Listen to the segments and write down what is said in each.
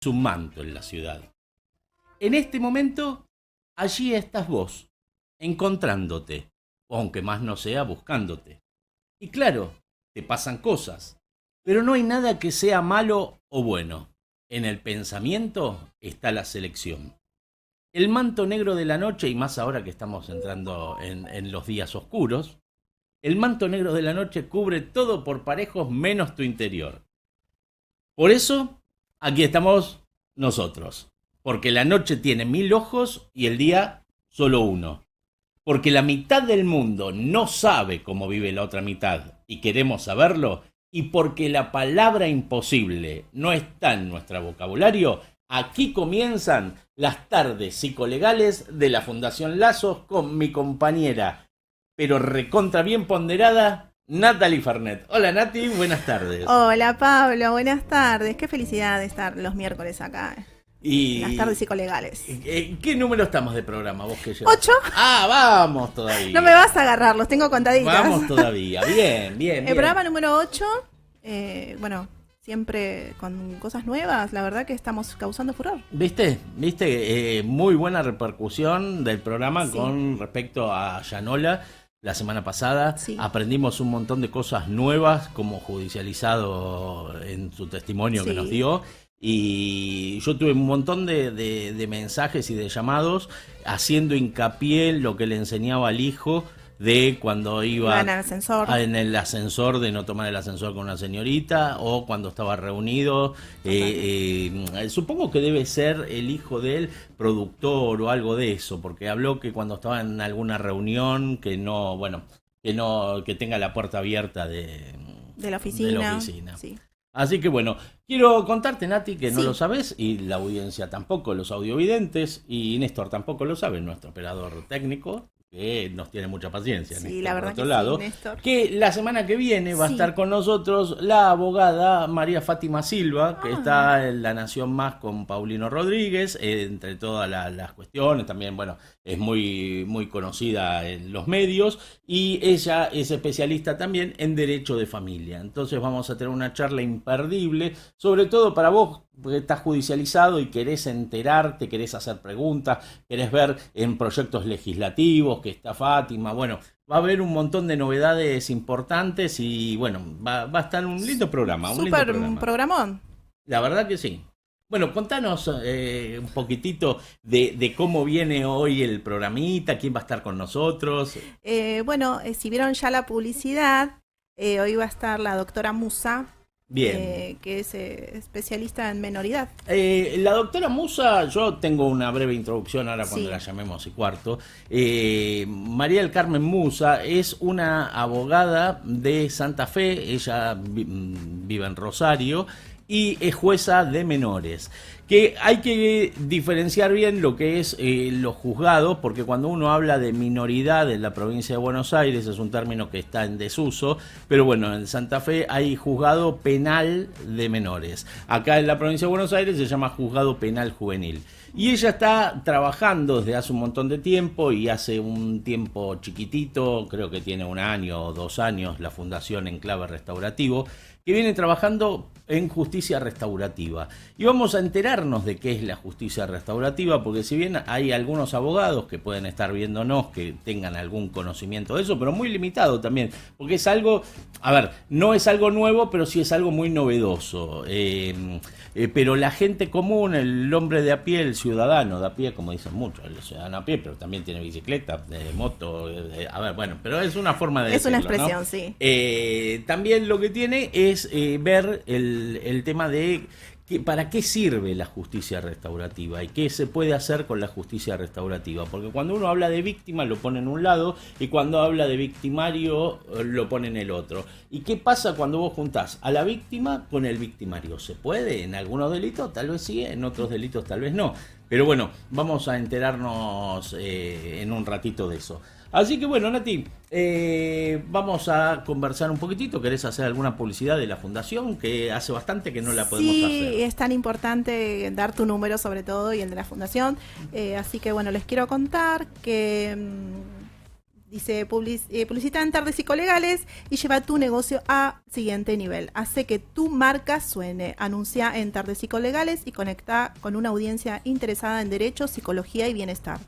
su manto en la ciudad. En este momento, allí estás vos, encontrándote, o aunque más no sea, buscándote. Y claro, te pasan cosas, pero no hay nada que sea malo o bueno. En el pensamiento está la selección. El manto negro de la noche, y más ahora que estamos entrando en los días oscuros, el manto negro de la noche cubre todo por parejos menos tu interior. Por eso, aquí estamos nosotros. Porque la noche tiene 1000 ojos y el día solo uno. Porque la mitad del mundo no sabe cómo vive la otra mitad y queremos saberlo. Y porque la palabra imposible no está en nuestro vocabulario, aquí comienzan las tardes psicolegales de la Fundación Lazos con mi compañera, pero recontra bien ponderada, Natalie Fernet. Hola Nati, buenas tardes. Hola Pablo, buenas tardes. Qué felicidad de estar los miércoles acá. Y las tardes psicolegales. ¿Qué número estamos de programa vos que llevas? 8. Ah, vamos todavía. No me vas a agarrar, los tengo contaditos. Vamos todavía, bien. El programa número 8, bueno, siempre con cosas nuevas, la verdad que estamos causando furor. ¿Viste? Muy buena repercusión del programa Sí. Con respecto a Yanola. La semana pasada Sí. aprendimos un montón de cosas nuevas, como judicializado en su testimonio que Sí. nos dio. Y yo tuve un montón de mensajes y de llamados haciendo hincapié en lo que le enseñaba al hijo de cuando iba en el ascensor. en el ascensor, de no tomar el ascensor con una señorita, o cuando estaba reunido. Supongo que debe ser el hijo de él productor o algo de eso, porque habló que cuando estaba en alguna reunión que que tenga la puerta abierta de la oficina. Sí. Así que bueno, quiero contarte, Nati, que no Sí. lo sabes, y la audiencia tampoco, los audiovidentes, y Néstor tampoco lo sabe, nuestro operador técnico, que nos tiene mucha paciencia. Sí, Néstor, la por verdad otro que lado, sí, Néstor. que la semana que viene va a Sí. estar con nosotros la abogada María Fátima Silva, que está en La Nación Más con Paulino Rodríguez, entre todas las cuestiones, también, bueno, es muy conocida en los medios, y ella es especialista también en derecho de familia. Entonces vamos a tener una charla imperdible, sobre todo para vos que estás judicializado y querés enterarte, querés hacer preguntas, querés ver en proyectos legislativos que está Fátima. Bueno, va a haber un montón de novedades importantes y bueno, va a estar un lindo programa. Un lindo Súper programa. programón. La verdad que sí. Bueno, contanos un poquitito de cómo viene hoy el programita, quién va a estar con nosotros. Bueno, si vieron ya la publicidad, hoy va a estar la doctora Musa. Bien. Que es especialista en menoridad. La doctora Musa, yo tengo una breve introducción ahora cuando Sí. la llamemos y cuarto. María del Carmen Musa es una abogada de Santa Fe, ella vive en Rosario y es jueza de menores. Que hay que diferenciar bien lo que es los juzgados, porque cuando uno habla de minoridad en la provincia de Buenos Aires es un término que está en desuso, pero bueno, en Santa Fe hay juzgado penal de menores. Acá en la provincia de Buenos Aires se llama juzgado penal juvenil. Y ella está trabajando desde hace un montón de tiempo y hace un tiempo chiquitito, creo que tiene 1 año o 2 años, la Fundación Enclave Restaurativo, que viene trabajando en justicia restaurativa. Y vamos a enterarnos de qué es la justicia restaurativa, porque si bien hay algunos abogados que pueden estar viéndonos que tengan algún conocimiento de eso, pero muy limitado también, porque es algo, a ver, no es algo nuevo, pero sí es algo muy novedoso. Pero la gente común, el hombre de a pie, el ciudadano de a pie, como dicen muchos, el ciudadano a pie, pero también tiene bicicleta, moto, a ver, bueno, pero es una forma de decirlo, Es una expresión, ¿no? sí. También lo que tiene es ver el tema de para qué sirve la justicia restaurativa y qué se puede hacer con la justicia restaurativa, porque cuando uno habla de víctima lo pone en un lado y cuando habla de victimario lo pone en el otro. ¿Y qué pasa cuando vos juntás a la víctima con el victimario? ¿Se puede? En algunos delitos tal vez sí, en otros delitos tal vez no, pero bueno, vamos a enterarnos en un ratito de eso. Así que bueno, Nati, vamos a conversar un poquitito. ¿Querés hacer alguna publicidad de la fundación? Que hace bastante que no la podemos hacer. Sí, es tan importante dar tu número sobre todo y el de la fundación. Así que bueno, les quiero contar que Dice, publicita en Tardes Psicolegales y lleva tu negocio a siguiente nivel. Hace que tu marca suene. Anuncia en Tardes Psicolegales y conecta con una audiencia interesada en derecho, psicología y bienestar.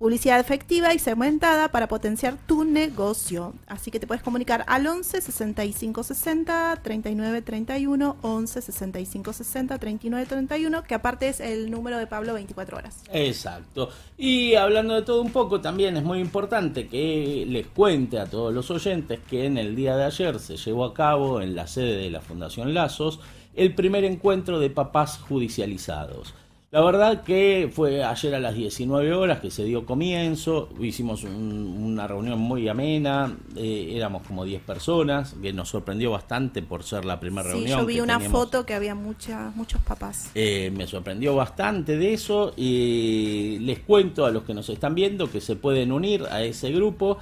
Publicidad efectiva y segmentada para potenciar tu negocio. Así que te puedes comunicar al 11 65 60 39 31, 11 65 60 39 31, que aparte es el número de Pablo 24 horas. Exacto. Y hablando de todo un poco, también es muy importante que les cuente a todos los oyentes que en el día de ayer se llevó a cabo en la sede de la Fundación Lazos el primer encuentro de papás judicializados. La verdad que fue ayer a las 19 horas que se dio comienzo, hicimos una reunión muy amena, éramos como 10 personas, que nos sorprendió bastante por ser la primera reunión. Sí, yo vi una foto que había muchos papás. Me sorprendió bastante de eso y les cuento a los que nos están viendo que se pueden unir a ese grupo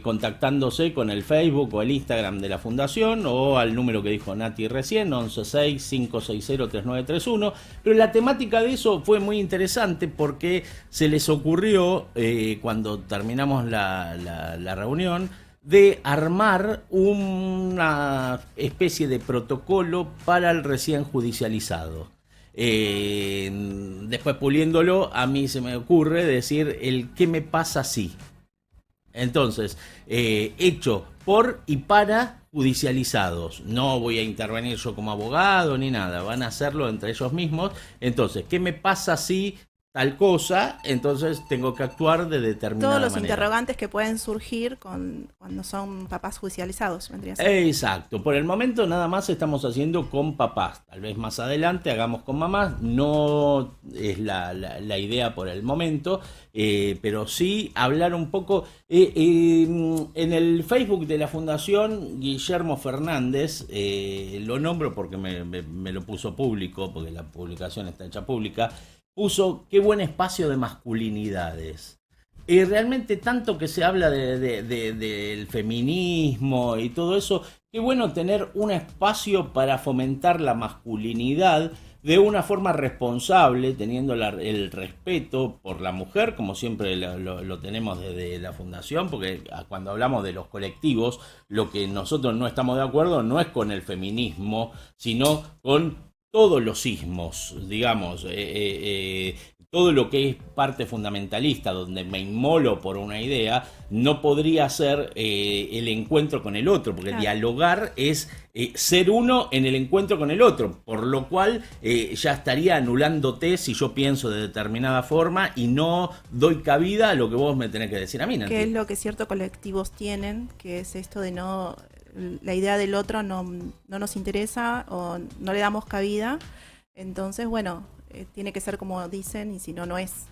contactándose con el Facebook o el Instagram de la Fundación o al número que dijo Nati recién, 116-560-3931, pero la temática de eso fue muy interesante porque se les ocurrió, cuando terminamos la reunión, de armar una especie de protocolo para el recién judicializado. Después puliéndolo, a mí se me ocurre decir el qué me pasa si. Entonces, hecho por y para judicializados. No voy a intervenir yo como abogado ni nada, van a hacerlo entre ellos mismos. Entonces, ¿qué me pasa si tal cosa? Entonces tengo que actuar de determinada manera. Todos los interrogantes que pueden surgir cuando son papás judicializados, vendría a ser. Exacto, por el momento nada más estamos haciendo con papás, tal vez más adelante hagamos con mamás, no es la idea por el momento, pero sí hablar un poco. En el Facebook de la Fundación, Guillermo Fernández, lo nombro porque me lo puso público, porque la publicación está hecha pública, puso qué buen espacio de masculinidades. Realmente tanto que se habla del feminismo y todo eso, qué bueno tener un espacio para fomentar la masculinidad de una forma responsable, teniendo el respeto por la mujer, como siempre lo tenemos desde la Fundación, porque cuando hablamos de los colectivos, lo que nosotros no estamos de acuerdo no es con el feminismo, sino con todos los ismos, digamos, todo lo que es parte fundamentalista, donde me inmolo por una idea, no podría ser el encuentro con el otro, porque claro, dialogar es ser uno en el encuentro con el otro, por lo cual ya estaría anulándote si yo pienso de determinada forma y no doy cabida a lo que vos me tenés que decir a mí, Nancy. Que es lo que ciertos colectivos tienen, que es esto de no, la idea del otro no nos interesa o no le damos cabida. Entonces, bueno, tiene que ser como dicen y si no, no es.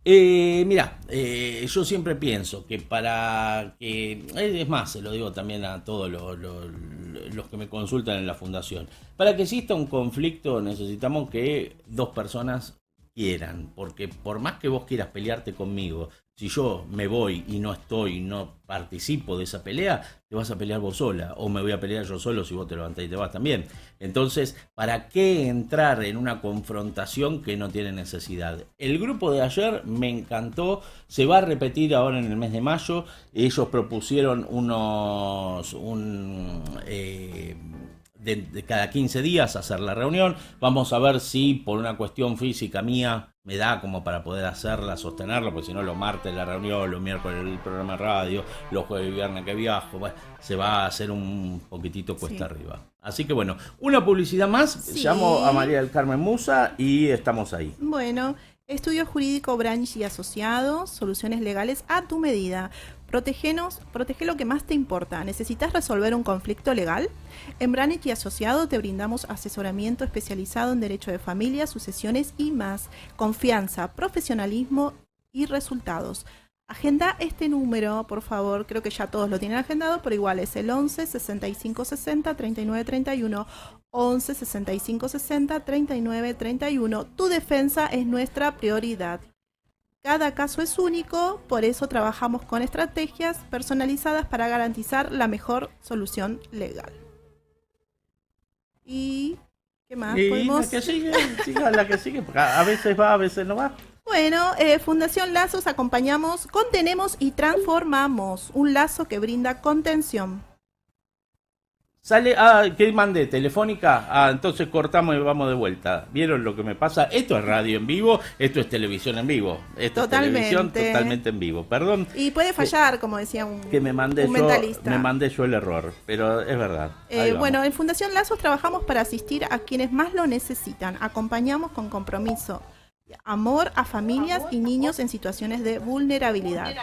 Mirá, yo siempre pienso que para que, es más, se lo digo también a todos los que me consultan en la Fundación, para que exista un conflicto necesitamos que dos personas quieran, porque por más que vos quieras pelearte conmigo, si yo me voy y no estoy, no participo de esa pelea, te vas a pelear vos sola, o me voy a pelear yo solo si vos te levantás y te vas también. Entonces, ¿para qué entrar en una confrontación que no tiene necesidad? El grupo de ayer me encantó, se va a repetir ahora en el mes de mayo. Ellos propusieron de cada 15 días hacer la reunión. Vamos a ver si por una cuestión física mía me da como para poder hacerla, sostenerla, porque si no, los martes la reunión, los miércoles el programa de radio, los jueves y viernes que viajo, bueno, se va a hacer un poquitito cuesta arriba. Así que bueno, una publicidad más, sí. Llamo a María del Carmen Musa y estamos ahí. Bueno, Estudio Jurídico Branch y Asociados, soluciones legales a tu medida. Protege lo que más te importa. ¿Necesitas resolver un conflicto legal? En Branch y Asociados te brindamos asesoramiento especializado en derecho de familia, sucesiones y más. Confianza, profesionalismo y resultados. Agenda este número, por favor. Creo que ya todos lo tienen agendado, pero igual es el 11 65 60 39 31. 11 65 60 39 31. Tu defensa es nuestra prioridad. Cada caso es único, por eso trabajamos con estrategias personalizadas para garantizar la mejor solución legal. ¿Y qué más? Y la que sigue, porque a veces va, a veces no va. Bueno, Fundación Lazos acompañamos, contenemos y transformamos. Un lazo que brinda contención. Sale, ¿qué mandé? ¿Telefónica? Entonces cortamos y vamos de vuelta. ¿Vieron lo que me pasa? Esto es radio en vivo, esto es televisión en vivo. Esto Totalmente. es televisión totalmente en vivo. Perdón. Y puede fallar, como decía un mentalista. Me mandé yo el error, pero es verdad. Bueno, en Fundación Lazos trabajamos para asistir a quienes más lo necesitan. Acompañamos con compromiso, amor a familias y niños en situaciones de vulnerabilidad.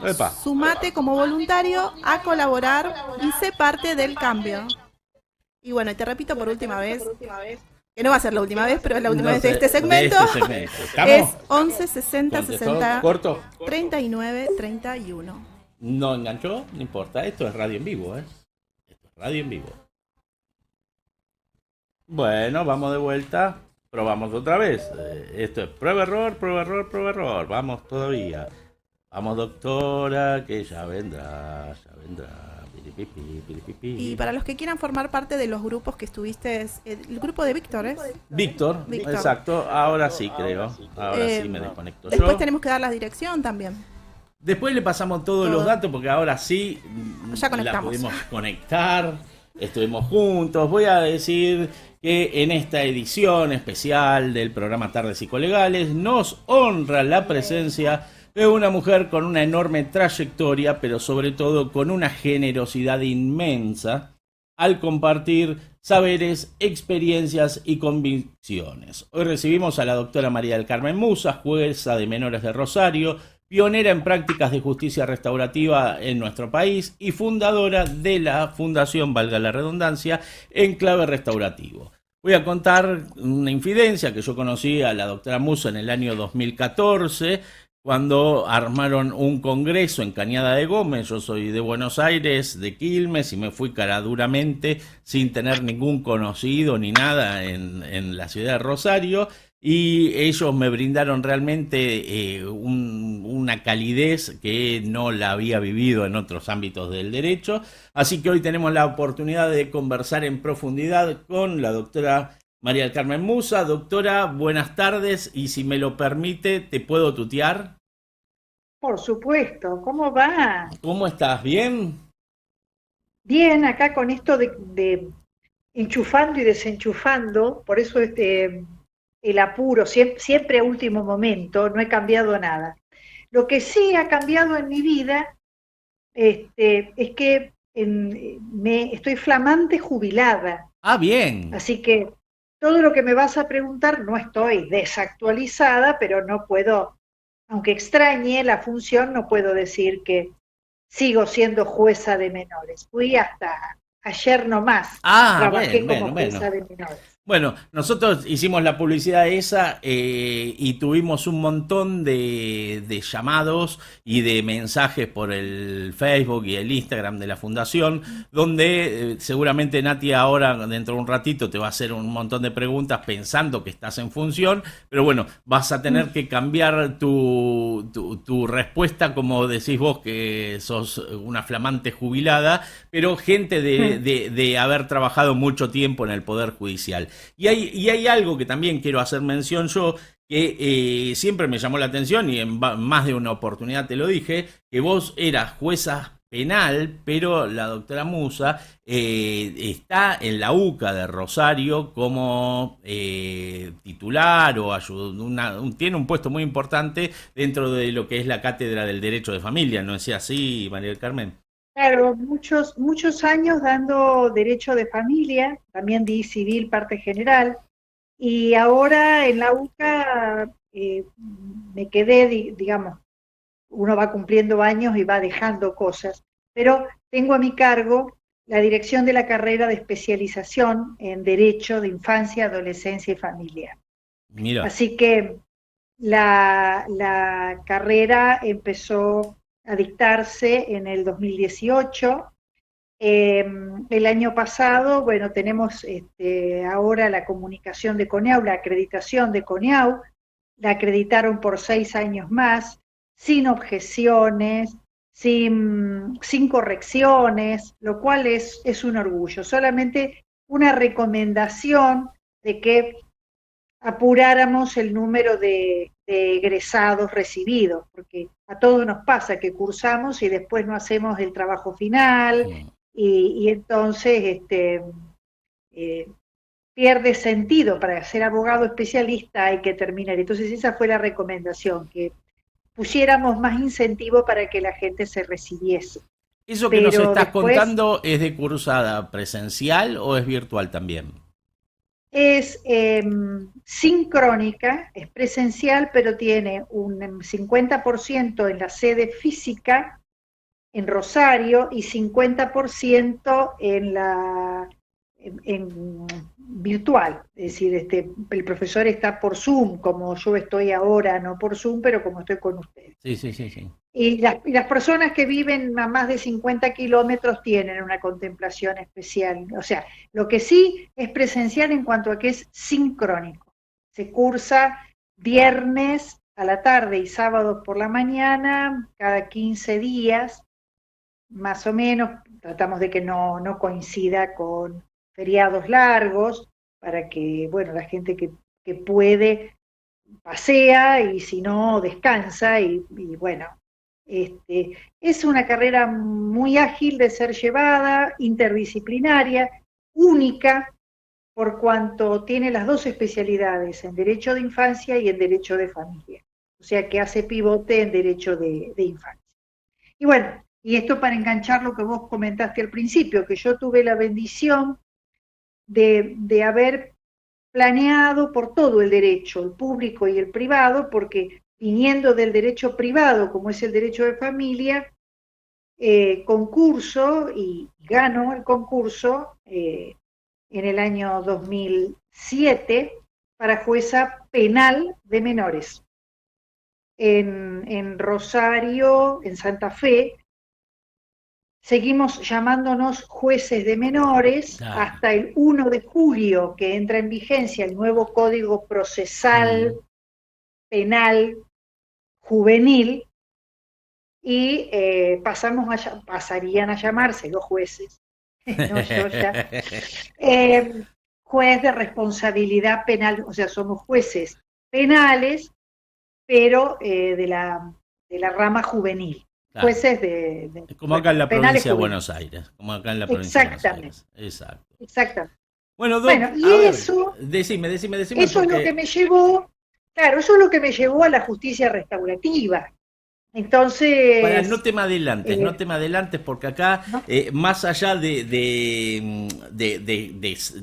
Epa. Sumate como voluntario a colaborar y sé parte del cambio. Y bueno, te repito por última vez, que no va a ser la última vez, pero es la última vez de este segmento. Es 11 60 60 corto. 39 31. No enganchó, no importa, esto es radio en vivo, ¿eh? Esto es radio en vivo. Bueno, vamos de vuelta, probamos otra vez. Esto es prueba error, prueba error, prueba error. Vamos todavía. Vamos, doctora, que ya vendrá, ya vendrá. Piripipi, piripipi. Y para los que quieran formar parte de los grupos que estuviste, el grupo de Víctor, ¿es? Víctor, exacto, ahora sí creo. Ahora sí me desconecto después yo. tenemos que dar la dirección también. Después le pasamos todos los datos porque ahora sí ya la pudimos conectar, estuvimos juntos. Voy a decir que en esta edición especial del programa Tardes Psicolegales nos honra la presencia de una mujer con una enorme trayectoria, pero sobre todo con una generosidad inmensa al compartir saberes, experiencias y convicciones. Hoy recibimos a la doctora María del Carmen Musa, jueza de menores de Rosario, pionera en prácticas de justicia restaurativa en nuestro país y fundadora de la Fundación, valga la redundancia, Enclave Restaurativo. Voy a contar una infidencia que yo conocí a la doctora Musa en el año 2014, cuando armaron un congreso en Cañada de Gómez. Yo soy de Buenos Aires, de Quilmes, y me fui caraduramente sin tener ningún conocido ni nada en la ciudad de Rosario, y ellos me brindaron realmente una calidez que no la había vivido en otros ámbitos del derecho. Así que hoy tenemos la oportunidad de conversar en profundidad con la doctora María del Carmen Musa. Doctora, buenas tardes, y si me lo permite, ¿te puedo tutear? Por supuesto, ¿cómo va? ¿Cómo estás? ¿Bien? Bien, acá con esto de enchufando y desenchufando, por eso el apuro, siempre a último momento, no he cambiado nada. Lo que sí ha cambiado en mi vida es que estoy flamante jubilada. Ah, bien. Así que todo lo que me vas a preguntar, no estoy desactualizada, pero no puedo, aunque extrañe la función, no puedo decir que sigo siendo jueza de menores. Fui hasta ayer nomás, trabajé como jueza de menores. Bueno, nosotros hicimos la publicidad esa y tuvimos un montón de llamados y de mensajes por el Facebook y el Instagram de la Fundación, donde seguramente Nati ahora, dentro de un ratito, te va a hacer un montón de preguntas pensando que estás en función, pero bueno, vas a tener que cambiar tu respuesta, como decís vos, que sos una flamante jubilada, pero gente de haber trabajado mucho tiempo en el Poder Judicial. Y hay algo que también quiero hacer mención yo, que siempre me llamó la atención y en más de una oportunidad te lo dije, que vos eras jueza penal, pero la doctora Musa está en la UCA de Rosario como titular o tiene un puesto muy importante dentro de lo que es la Cátedra del Derecho de Familia, ¿no es así, María del Carmen? Claro, muchos años dando derecho de familia, también di civil parte general, y ahora en la UCA me quedé, digamos, uno va cumpliendo años y va dejando cosas, pero tengo a mi cargo la dirección de la carrera de especialización en Derecho de Infancia, Adolescencia y Familia. Mira. Así que la carrera empezó a dictarse en el 2018. El año pasado, bueno, tenemos ahora la comunicación de CONEAU, la acreditación de CONEAU, la acreditaron por 6 años más, sin objeciones, sin correcciones, lo cual es un orgullo. Solamente una recomendación de que apuráramos el número de de egresados recibidos, porque a todos nos pasa que cursamos y después no hacemos el trabajo final, y entonces pierde sentido. Para ser abogado especialista hay que terminar. Entonces esa fue la recomendación, que pusiéramos más incentivo para que la gente se recibiese. ¿Eso que nos estás contando es de cursada presencial o es virtual también? Es sincrónica, es presencial, pero tiene un 50% en la sede física, en Rosario, y 50% en virtual. Es decir, el profesor está por Zoom, como yo estoy ahora, no por Zoom, pero como estoy con ustedes. Sí. Y las personas que viven a más de 50 kilómetros tienen una contemplación especial. O sea, lo que sí es presencial en cuanto a que es sincrónico. Se cursa viernes a la tarde y sábados por la mañana, cada 15 días, más o menos. Tratamos de que no coincida con feriados largos, para que, bueno, la gente que puede pasea, y si no, descansa, y bueno, es una carrera muy ágil de ser llevada, interdisciplinaria, única, por cuanto tiene las dos especialidades, en Derecho de Infancia y en Derecho de Familia. O sea que hace pivote en Derecho de Infancia. Y bueno, y esto para enganchar lo que vos comentaste al principio, que yo tuve la bendición de haber planeado por todo el derecho, el público y el privado, porque viniendo del derecho privado, como es el derecho de familia, concurso, y ganó el concurso en el año 2007 para jueza penal de menores. En Rosario, en Santa Fe, seguimos llamándonos jueces de menores hasta el 1 de julio, que entra en vigencia el nuevo Código Procesal Penal Juvenil, y pasarían a llamarse los jueces, no yo ya, juez de responsabilidad penal. O sea, somos jueces penales, pero de la rama juvenil. Claro. Jueces como acá en la provincia de Buenos Aires. Como acá en la provincia de Buenos Aires. Exacto. Exactamente. Bueno, y eso, decime. Eso porque... es lo que me llevó, claro, eso es lo que me llevó a la justicia restaurativa. Entonces... No te me adelantes, porque acá, ¿no? Más allá de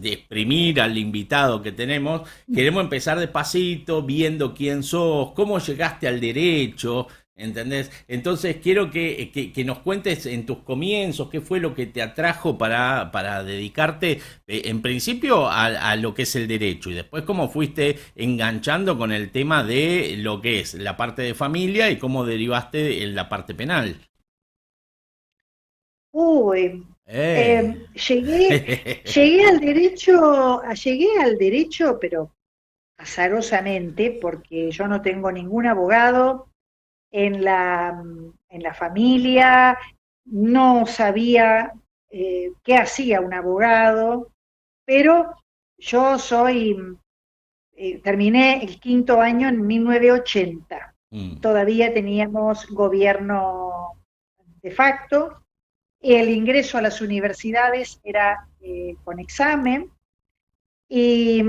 exprimir al invitado que tenemos, queremos empezar despacito, viendo quién sos, cómo llegaste al derecho, ¿entendés? Entonces quiero que nos cuentes en tus comienzos qué fue lo que te atrajo para dedicarte en principio a lo que es el derecho, y después cómo fuiste enganchando con el tema de lo que es la parte de familia y cómo derivaste en la parte penal. Llegué al derecho, pero azarosamente, porque yo no tengo ningún abogado en la familia, no sabía qué hacía un abogado, pero yo terminé el 5º año en 1980, todavía teníamos gobierno de facto, el ingreso a las universidades era con examen, y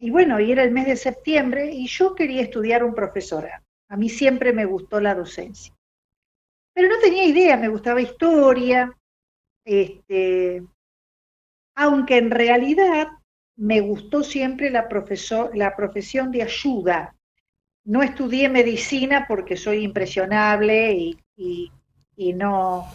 bueno, y era el mes de septiembre, y yo quería estudiar un profesorado. A mí siempre me gustó la docencia, pero no tenía idea, me gustaba historia, aunque en realidad me gustó siempre la profesión de ayuda. No estudié medicina porque soy impresionable y no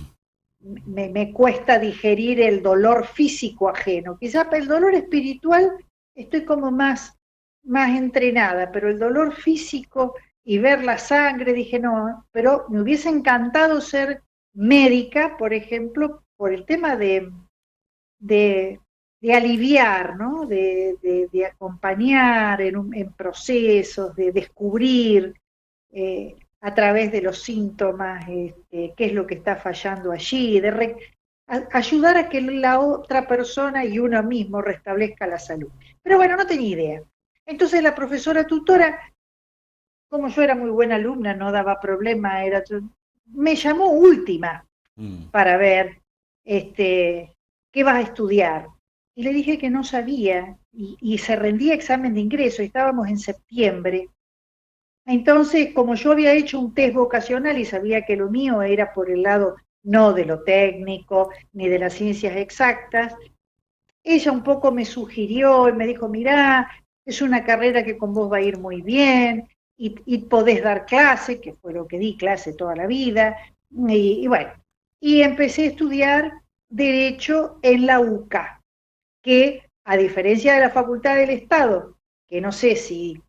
me cuesta digerir el dolor físico ajeno. Quizás para el dolor espiritual estoy como más entrenada, pero el dolor físico y ver la sangre, dije no, pero me hubiese encantado ser médica, por ejemplo, por el tema de aliviar, ¿no? de acompañar en procesos, de descubrir a través de los síntomas qué es lo que está fallando allí, ayudar a que la otra persona y uno mismo restablezca la salud. Pero bueno, no tenía idea. Entonces la profesora tutora como yo era muy buena alumna, no daba problema, me llamó última para ver qué vas a estudiar. Y le dije que no sabía, y se rendía examen de ingreso, estábamos en septiembre. Entonces, como yo había hecho un test vocacional y sabía que lo mío era por el lado no de lo técnico, ni de las ciencias exactas, ella un poco me sugirió y me dijo, mirá, es una carrera que con vos va a ir muy bien, y podés dar clase, que fue lo que di clase toda la vida, y bueno, y empecé a estudiar Derecho en la UCA, que a diferencia de la Facultad del Estado, que no sé si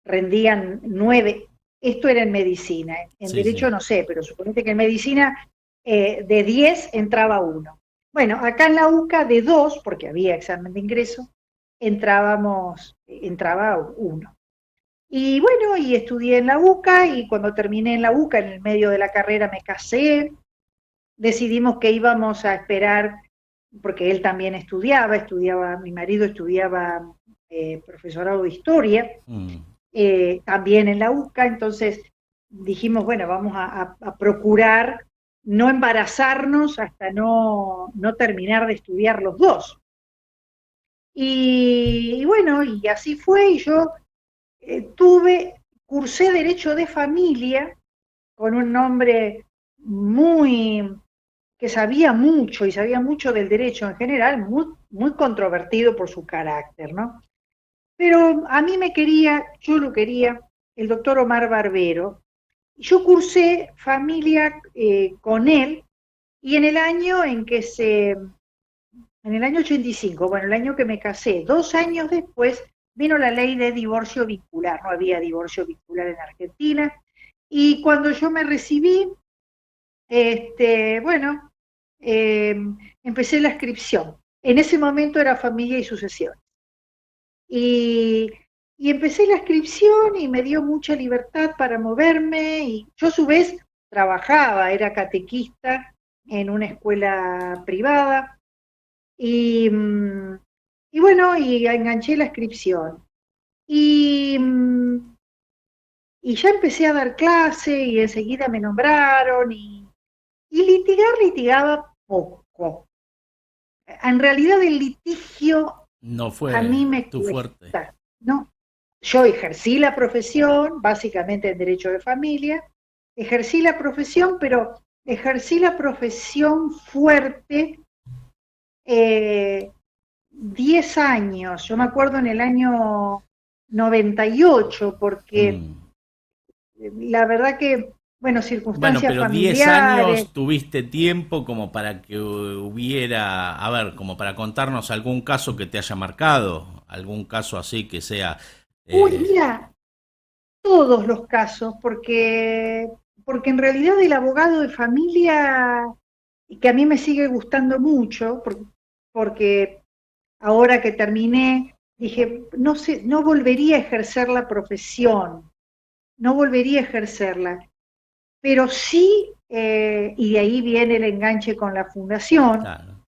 rendían 9, esto era en medicina, en Sí, Derecho sí. no sé, pero suponete que en medicina de 10 entraba uno. Bueno, acá en la UCA de 2, porque había examen de ingreso, entraba uno. Y bueno, y estudié en la UCA, y cuando terminé en la UCA, en el medio de la carrera me casé, decidimos que íbamos a esperar, porque él también estudiaba, mi marido estudiaba profesorado de historia, también en la UCA, entonces dijimos, bueno, vamos a procurar no embarazarnos hasta no terminar de estudiar los dos. Y bueno, y así fue, y yo cursé Derecho de Familia con un nombre muy, que sabía mucho, y sabía mucho del derecho en general, muy, muy controvertido por su carácter, ¿no? Pero a mí yo lo quería, el doctor Omar Barbero. Yo cursé familia con él, y en el año 85, bueno, el año que me casé, 2 años después, vino la ley de divorcio vincular. No había divorcio vincular en Argentina, y cuando yo me recibí, bueno, eh, empecé la inscripción. En ese momento era familia y sucesión. Y, y empecé la inscripción y me dio mucha libertad para moverme, y yo a su vez trabajaba, era catequista en una escuela privada, y, y bueno, y enganché la inscripción. Y, y ya empecé a dar clase, y enseguida me nombraron, y litigaba poco. En realidad el litigio No a fue mí me tu fuerte. cuesta, ¿no? Yo ejercí la profesión, básicamente en derecho de familia, ejercí la profesión, pero ejercí la profesión fuerte eh, 10 años. Yo me acuerdo en el año 98, porque Mm. la verdad que, bueno, Bueno, circunstancias pero 10 familiares. años tuviste tiempo como para que hubiera, a ver, como para contarnos algún caso que te haya marcado, algún caso así que sea... Uy, eh, mira, todos los casos, porque en realidad el abogado de familia, que a mí me sigue gustando mucho, porque ahora que terminé, dije, no sé, no volvería a ejercer la profesión, no volvería a ejercerla, pero sí, y de ahí viene el enganche con la fundación, claro.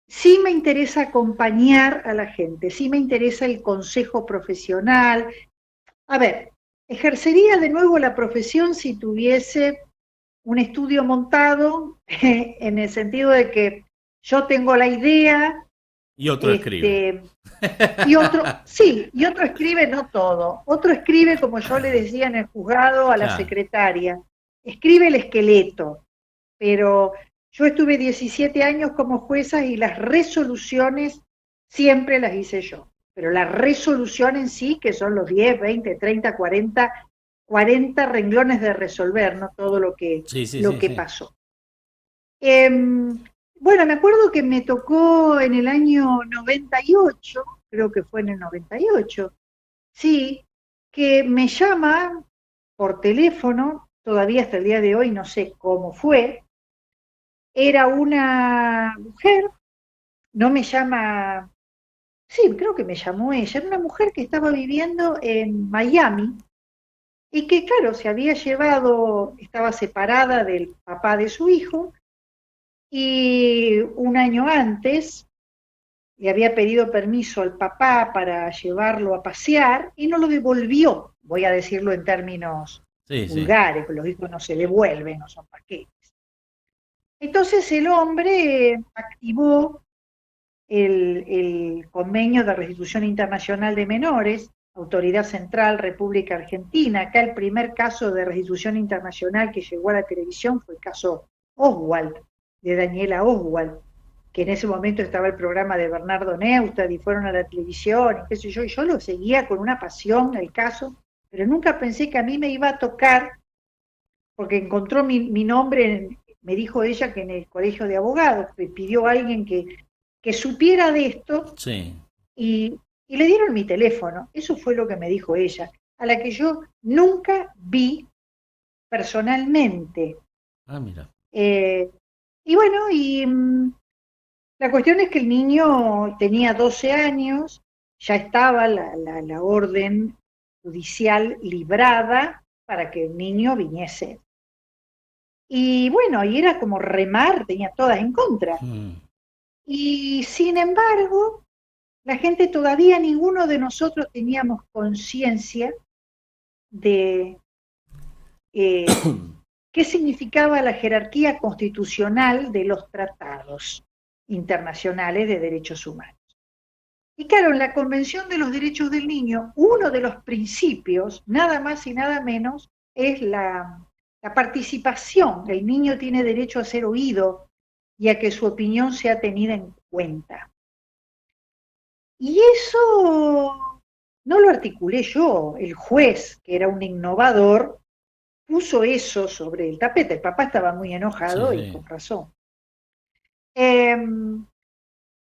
sí me interesa acompañar a la gente, sí me interesa el consejo profesional. A ver, ejercería de nuevo la profesión si tuviese un estudio montado, en el sentido de que yo tengo la idea, Y otro escribe. y otro, sí, y otro escribe, no todo, otro escribe, como yo le decía en el juzgado a la Claro. secretaria, escribe el esqueleto, pero yo estuve 17 años como jueza, y las resoluciones siempre las hice yo, pero la resolución en sí, que son los 10, 20, 30, 40 renglones de resolver, no todo Sí, sí, lo sí, que sí. pasó. Bueno, me acuerdo que me tocó en el año 98, creo que fue en el 98, sí, que me llama por teléfono, todavía hasta el día de hoy no sé cómo fue, era una mujer, no me llama, sí, creo que me llamó ella, era una mujer que estaba viviendo en Miami, y que, claro, se había llevado, estaba separada del papá de su hijo, y un año antes le había pedido permiso al papá para llevarlo a pasear y no lo devolvió, voy a decirlo en términos Sí, sí. vulgares, los hijos no se devuelven, no son paquetes. Entonces el hombre activó el convenio de restitución internacional de menores, Autoridad Central, República Argentina. Acá el primer caso de restitución internacional que llegó a la televisión fue el caso Oswald, de Daniela Oswald, que en ese momento estaba el programa de Bernardo Neustadt y fueron a la televisión, y qué sé yo, y yo lo seguía con una pasión el caso, pero nunca pensé que a mí me iba a tocar, porque encontró mi nombre, me dijo ella que en el colegio de abogados, pidió a alguien que supiera de esto Sí. y le dieron mi teléfono. Eso fue lo que me dijo ella, a la que yo nunca vi personalmente. Ah, mira. Y bueno, la cuestión es que el niño tenía 12 años, ya estaba la orden judicial librada para que el niño viniese. Y bueno, y era como remar, tenía todas en contra. Mm. Y sin embargo, la gente todavía, ninguno de nosotros teníamos conciencia de qué significaba la jerarquía constitucional de los tratados internacionales de derechos humanos. Y claro, en la Convención de los Derechos del Niño, uno de los principios, nada más y nada menos, es la participación. El niño tiene derecho a ser oído y a que su opinión sea tenida en cuenta. Y eso no lo articulé yo, el juez, que era un innovador, puso eso sobre el tapete. El papá estaba muy enojado Sí, y sí. con razón.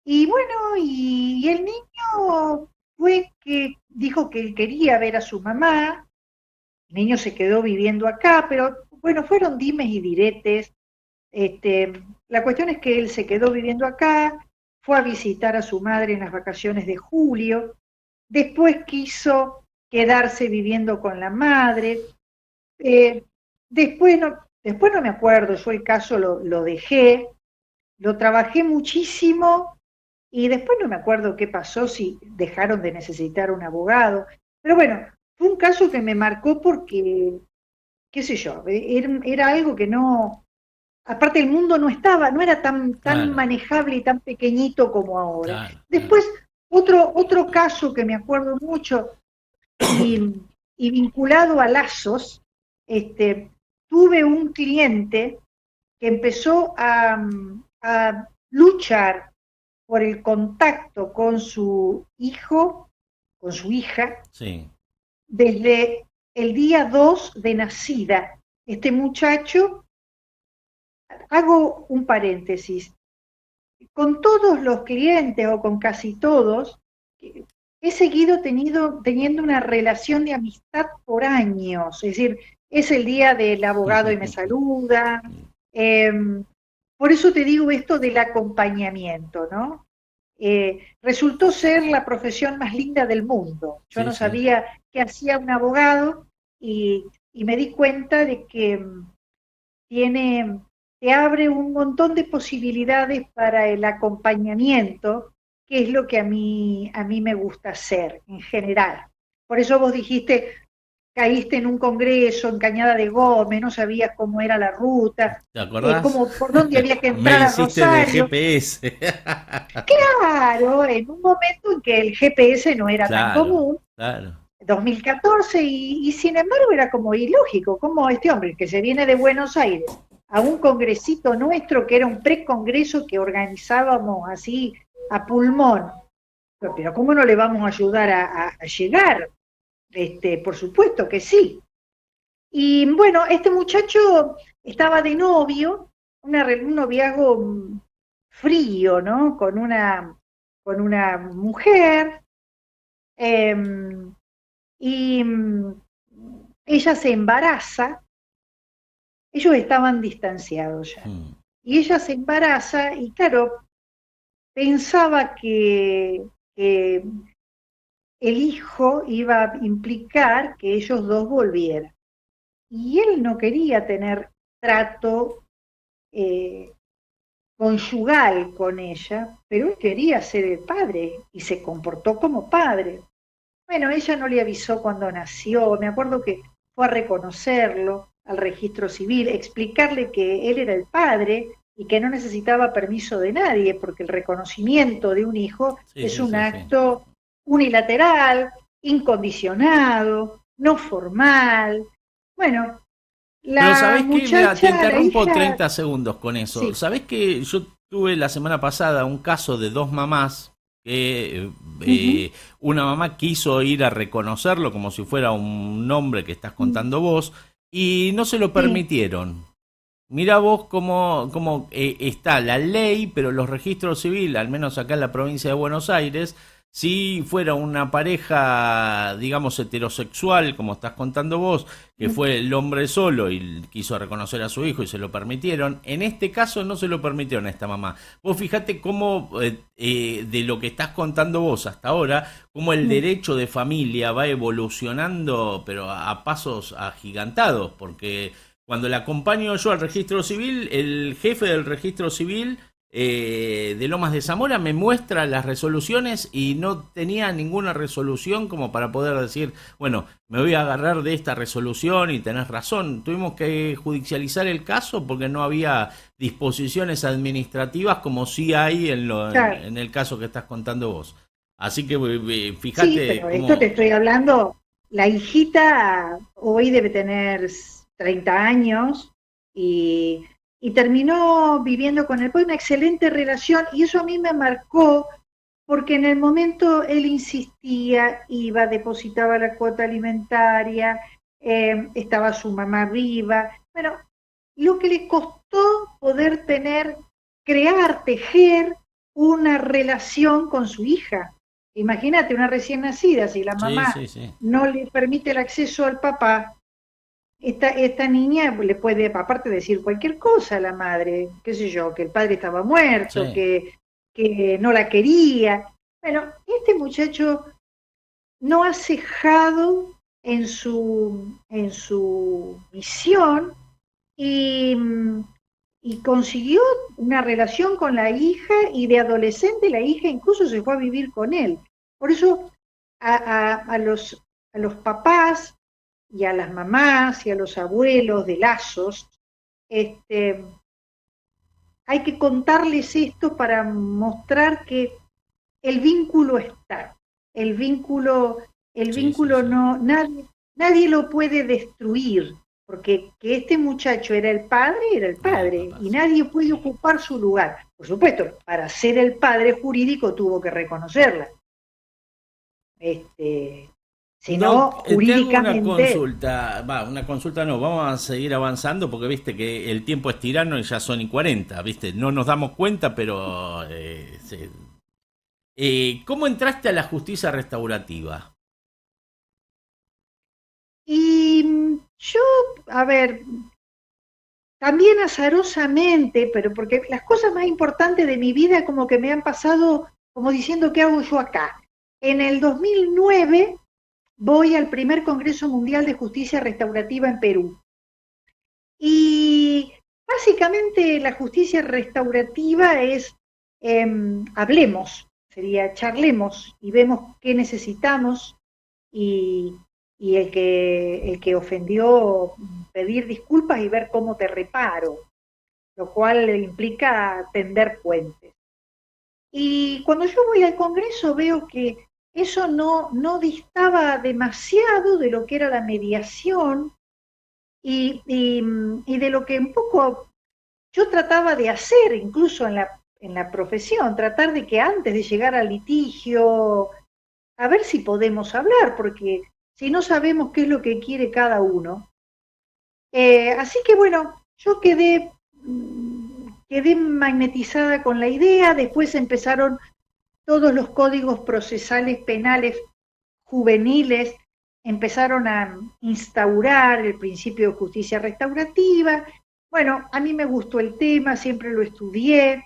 Y bueno, y el niño fue que dijo que él quería ver a su mamá, el niño se quedó viviendo acá, pero bueno, fueron dimes y diretes. La cuestión es que él se quedó viviendo acá, fue a visitar a su madre en las vacaciones de julio, después quiso quedarse viviendo con la madre, eh, después no me acuerdo, yo el caso lo dejé, lo trabajé muchísimo y después no me acuerdo qué pasó, si dejaron de necesitar un abogado, pero bueno, fue un caso que me marcó porque, qué sé yo, era algo que no, aparte el mundo no era tan Claro, manejable y tan pequeñito como ahora. claro, claro. Después, otro caso que me acuerdo mucho y, y vinculado a lazos, tuve un cliente que empezó a luchar por el contacto con su hijo, con su hija, Sí. desde el día 2 de nacida. Este muchacho, hago un paréntesis, con todos los clientes o con casi todos, he seguido teniendo una relación de amistad por años, es decir, es el día del abogado y me saluda. eh, por eso te digo esto del acompañamiento, ¿no? Resultó ser la profesión más linda del mundo. Yo Sí, no sí. sabía qué hacía un abogado y me di cuenta de que tiene, te abre un montón de posibilidades para el acompañamiento, que es lo que a mí me gusta hacer en general. Por eso vos dijiste, caíste en un congreso en Cañada de Gómez, no sabías cómo era la ruta, ¿Te acordás? por dónde había que Me entrar a hiciste de Rosario. GPS. Claro, en un momento en que el GPS no era tan Claro, común, claro. 2014, y sin embargo era como ilógico, como este hombre que se viene de Buenos Aires a un congresito nuestro que era un precongreso que organizábamos así a pulmón, pero ¿cómo no le vamos a ayudar a llegar? Por supuesto que sí. Y bueno, este muchacho estaba de novio, un noviazgo frío, ¿no? Con una mujer, eh, y ella se embaraza, ellos estaban distanciados ya, Mm. y ella se embaraza y claro, pensaba que el hijo iba a implicar que ellos dos volvieran. Y él no quería tener trato, eh, conyugal con ella, pero él quería ser el padre y se comportó como padre. Bueno, ella no le avisó cuando nació, me acuerdo que fue a reconocerlo al registro civil, explicarle que él era el padre y que no necesitaba permiso de nadie, porque el reconocimiento de un hijo es un acto unilateral, incondicionado, no formal. Bueno, Pero ¿sabés qué? Mira, te interrumpo hija, 30 segundos con eso. sí, ¿Sabés que yo tuve la semana pasada un caso de dos mamás que uh-huh, una mamá quiso ir a reconocerlo como si fuera un nombre que estás contando vos y no se lo sí, permitieron? Mira vos cómo está la ley, pero los registros civiles, al menos acá en la provincia de Buenos Aires, si fuera una pareja, digamos, heterosexual, como estás contando vos, que fue el hombre solo y quiso reconocer a su hijo y se lo permitieron, en este caso no se lo permitieron a esta mamá. Vos fijate cómo, de lo que estás contando vos hasta ahora, cómo el derecho de familia va evolucionando, pero a pasos agigantados, porque cuando la acompaño yo al registro civil, el jefe del registro civil de Lomas de Zamora me muestra las resoluciones y no tenía ninguna resolución como para poder decir, bueno, me voy a agarrar de esta resolución y tenés razón. Tuvimos que judicializar el caso porque no había disposiciones administrativas como sí hay claro. en el caso que estás contando vos. Así que Sí, fíjate pero esto te cómo... estoy hablando, la hijita hoy debe tener 30 años y, y terminó viviendo con él, fue una excelente relación y eso a mí me marcó porque en el momento él insistía, iba, depositaba la cuota alimentaria, estaba su mamá viva, bueno, lo que le costó poder tener, crear, tejer una relación con su hija. Imagínate una recién nacida, si la Sí, mamá sí, sí. no le permite el acceso al papá, esta niña le puede, aparte, decir cualquier cosa a la madre, qué sé yo, que el padre estaba muerto, Sí. que no la quería. Bueno, este muchacho no ha cejado en su misión y, y consiguió una relación con la hija y de adolescente la hija incluso se fue a vivir con él. Por eso a los papás y a las mamás y a los abuelos de lazos, este, hay que contarles esto para mostrar que el vínculo está, el vínculo, el Sí, sí, vínculo sí. no, nadie lo puede destruir, porque que este muchacho era el Era el padre, papá, y sí. nadie puede ocupar su lugar. Por supuesto, para ser el padre jurídico tuvo que reconocerla. Este, si no, Doc, te hago una jurídicamente, consulta, una consulta no, vamos a seguir avanzando porque viste que el tiempo es tirano y ya son y 40, viste, no nos damos cuenta, pero... sí. ¿Cómo entraste a la justicia restaurativa? y yo, a ver, también azarosamente, pero porque las cosas más importantes de mi vida como que me han pasado como diciendo, ¿qué hago yo acá? En el 2009 voy al primer Congreso Mundial de Justicia Restaurativa en Perú. Y básicamente la justicia restaurativa es, hablemos, sería charlemos y vemos qué necesitamos y, y el que ofendió pedir disculpas y ver cómo te reparo, lo cual implica tender puentes. Y cuando yo voy al Congreso veo que eso no distaba demasiado de lo que era la mediación y de lo que un poco yo trataba de hacer incluso en la profesión, tratar de que antes de llegar al litigio, a ver si podemos hablar, porque si no sabemos qué es lo que quiere cada uno. Así que bueno, yo quedé magnetizada con la idea, después empezaron todos los códigos procesales penales juveniles, empezaron a instaurar el principio de justicia restaurativa. Bueno, a mí me gustó el tema, siempre lo estudié,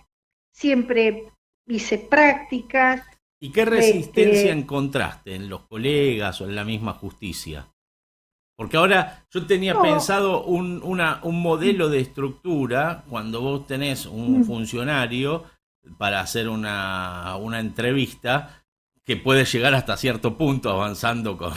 siempre hice prácticas. ¿Y qué resistencia Este, encontraste en los colegas o en la misma justicia? Porque ahora yo tenía No. pensado un modelo de estructura cuando vos tenés un Mm. funcionario para hacer una entrevista que puede llegar hasta cierto punto avanzando con,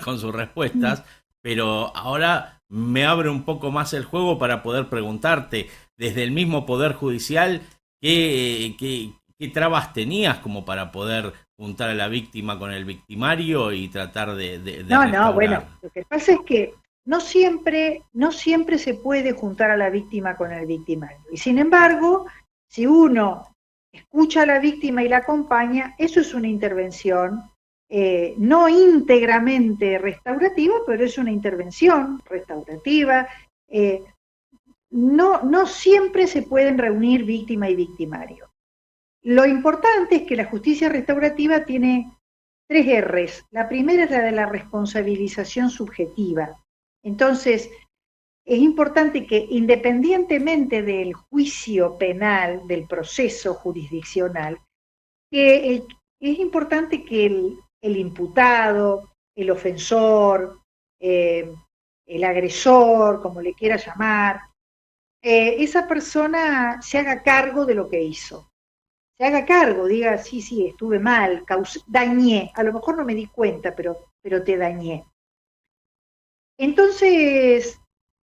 con sus Mm. respuestas, pero ahora me abre un poco más el juego para poder preguntarte desde el mismo Poder Judicial qué trabas tenías como para poder juntar a la víctima con el victimario y tratar de No, no, bueno, restaurar. lo que pasa es que no siempre se puede juntar a la víctima con el victimario. Y sin embargo, si uno escucha a la víctima y la acompaña, eso es una intervención no íntegramente restaurativa, pero es una intervención restaurativa. Eh, no siempre se pueden reunir víctima y victimario. Lo importante es que la justicia restaurativa tiene tres R's. La primera es la de la responsabilización subjetiva. Entonces, es importante que independientemente del juicio penal, del proceso jurisdiccional, es importante que el imputado, el ofensor, eh, el agresor, como le quiera llamar, esa persona se haga cargo de lo que hizo. Se haga cargo, diga, sí, sí, estuve mal, dañé, a lo mejor no me di cuenta, pero te dañé. Entonces,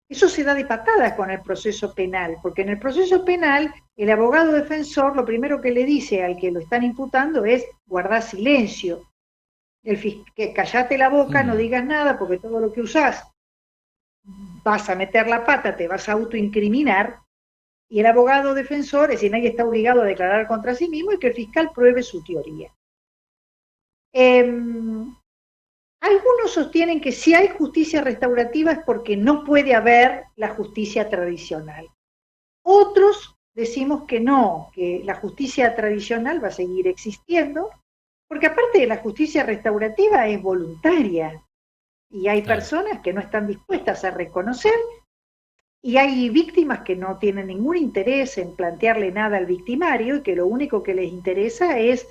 eso se da de patada con el proceso penal, porque en el proceso penal el abogado defensor lo primero que le dice al que lo están imputando es guardar silencio, que callate la boca, no Mm. digas nada, porque todo lo que usás vas a meter la pata, te vas a autoincriminar, y el abogado defensor, es decir, nadie está obligado a declarar contra sí mismo y que el fiscal pruebe su teoría. Eh, Algunos sostienen que si hay justicia restaurativa es porque no puede haber la justicia tradicional. Otros decimos que no, que la justicia tradicional va a seguir existiendo, porque aparte de la justicia restaurativa es voluntaria y hay Claro. personas que no están dispuestas a reconocer y hay víctimas que no tienen ningún interés en plantearle nada al victimario y que lo único que les interesa es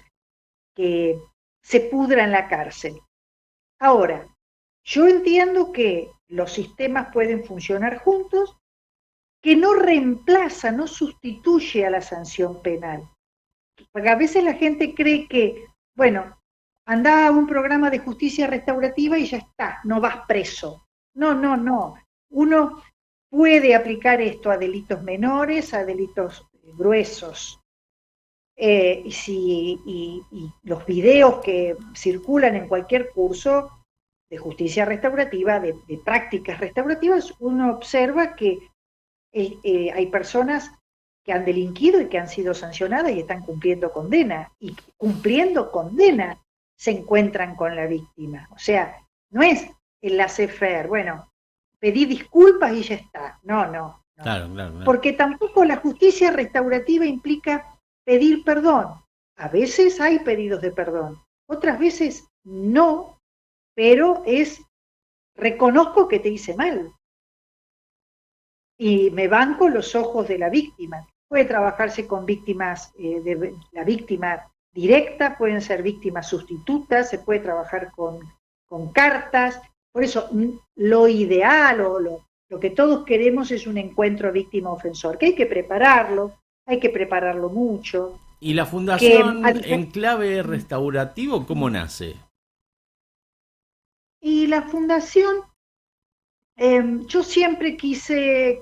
que se pudra en la cárcel. Ahora, yo entiendo que los sistemas pueden funcionar juntos, que no reemplaza, no sustituye a la sanción penal. Porque a veces la gente cree que, bueno, anda a un programa de justicia restaurativa y ya está, no vas preso. No, no, no. Uno puede aplicar esto a delitos menores, a delitos gruesos. Y los videos que circulan en cualquier curso de justicia restaurativa, de prácticas restaurativas, uno observa que hay personas que han delinquido y que han sido sancionadas y están cumpliendo condena. Y cumpliendo condena se encuentran con la víctima. O sea, no es el laissez-faire, bueno, pedí disculpas y ya está. No, no, no. Claro, claro, claro. Porque tampoco la justicia restaurativa implica pedir perdón. A veces hay pedidos de perdón, otras veces no, pero reconozco que te hice mal y me banco los ojos de la víctima. Puede trabajarse con víctimas, de la víctima directa, pueden ser víctimas sustitutas, se puede trabajar con cartas. Por eso, lo ideal o lo que todos queremos es un encuentro víctima-ofensor, que hay que prepararlo mucho. ¿Y la Que, fundación Enclave Restaurativo cómo nace? y la fundación, yo siempre quise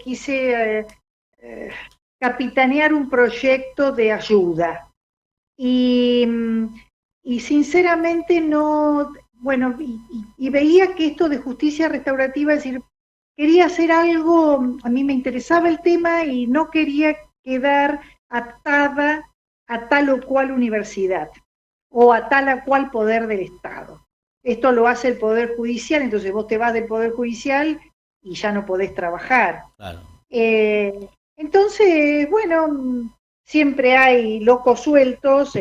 capitanear un proyecto de ayuda. Y, y sinceramente no, bueno, y veía que esto de justicia restaurativa, es decir, quería hacer algo, a mí me interesaba el tema y no quería quedar atada a tal o cual universidad o a tal o cual poder del Estado. Esto lo hace el Poder Judicial, entonces vos te vas del Poder Judicial y ya no podés trabajar. Claro. Entonces, bueno, siempre hay locos sueltos.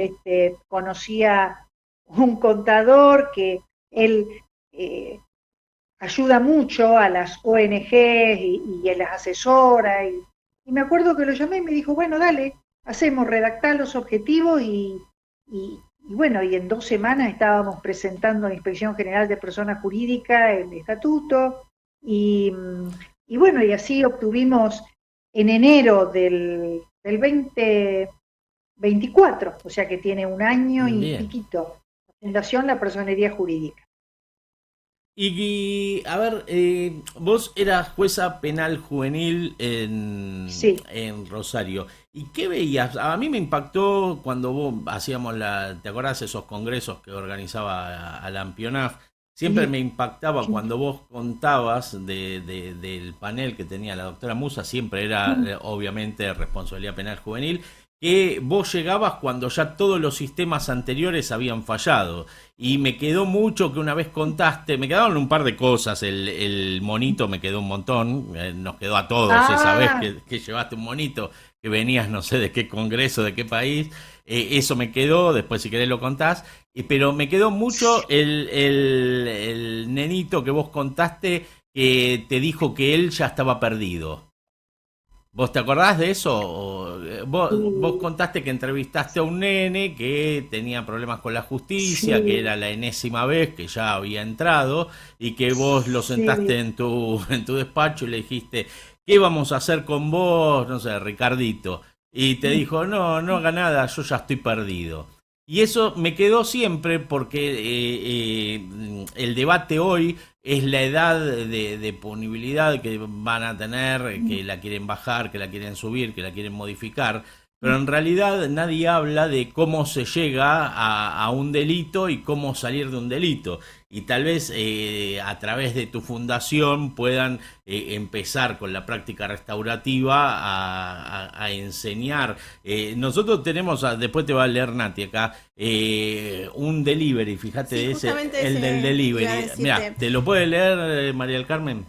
Conocí a un contador que él ayuda mucho a las ONGs y a las asesora. Y me acuerdo que lo llamé y me dijo, bueno, dale, hacemos, redactar los objetivos y bueno, y en 2 semanas estábamos presentando a la Inspección General de Personas Jurídicas el estatuto. Y, y bueno, y así obtuvimos en enero del 2024, o sea que tiene un año y Bien. piquito, la fundación, la personería jurídica. A ver, vos eras jueza penal juvenil Sí. en Rosario. ¿Y qué veías? A mí me impactó cuando vos hacíamos ¿te acordás esos congresos que organizaba Alan Pionaf? Siempre me impactaba cuando vos contabas del panel que tenía la doctora Musa, siempre era obviamente responsabilidad penal juvenil, que vos llegabas cuando ya todos los sistemas anteriores habían fallado. Y me quedó mucho que una vez contaste, me quedaron un par de cosas, el monito me quedó un montón, nos quedó a todos esa vez Ah, que llevaste un monito, que venías no sé de qué congreso, de qué país, eso me quedó, después si querés lo contás, pero me quedó mucho el nenito que vos contaste que te dijo que él ya estaba perdido. ¿Vos te acordás de eso? Vos sí, contaste que entrevistaste a un nene que tenía problemas con la justicia, que sí, era la enésima vez que ya había entrado y que vos lo sentaste sí. en en tu despacho y le dijiste, ¿qué vamos a hacer con vos? No sé, Ricardito. Y te dijo, no, no haga nada, yo ya estoy perdido. Y eso me quedó siempre porque el debate hoy es la edad de punibilidad que van a tener, que la quieren bajar, que la quieren subir, que la quieren modificar, pero en realidad nadie habla de cómo se llega a un delito y cómo salir de un delito. Y tal vez a través de tu fundación puedan empezar con la práctica restaurativa a enseñar. Nosotros tenemos, después te va a leer Nati acá, un delivery, Sí, fíjate, ese, justamente el del ese iba a delivery. Mira, decirte. ¿te lo puede leer María del Carmen?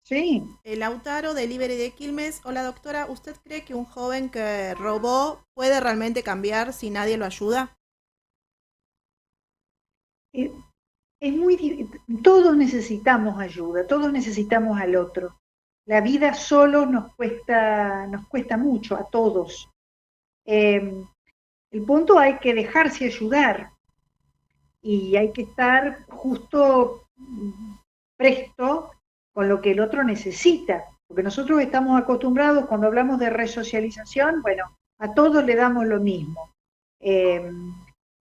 Sí, El Lautaro, Delivery de Quilmes. Hola doctora, ¿usted cree que un joven que robó puede realmente cambiar si nadie lo ayuda? eh, es todos necesitamos ayuda, todos necesitamos al otro. La vida solo nos cuesta mucho a todos. Eh, el punto hay que dejarse ayudar y hay que estar justo presto con lo que el otro necesita, porque nosotros estamos acostumbrados cuando hablamos de resocialización, bueno, a todos le damos lo mismo. Eh,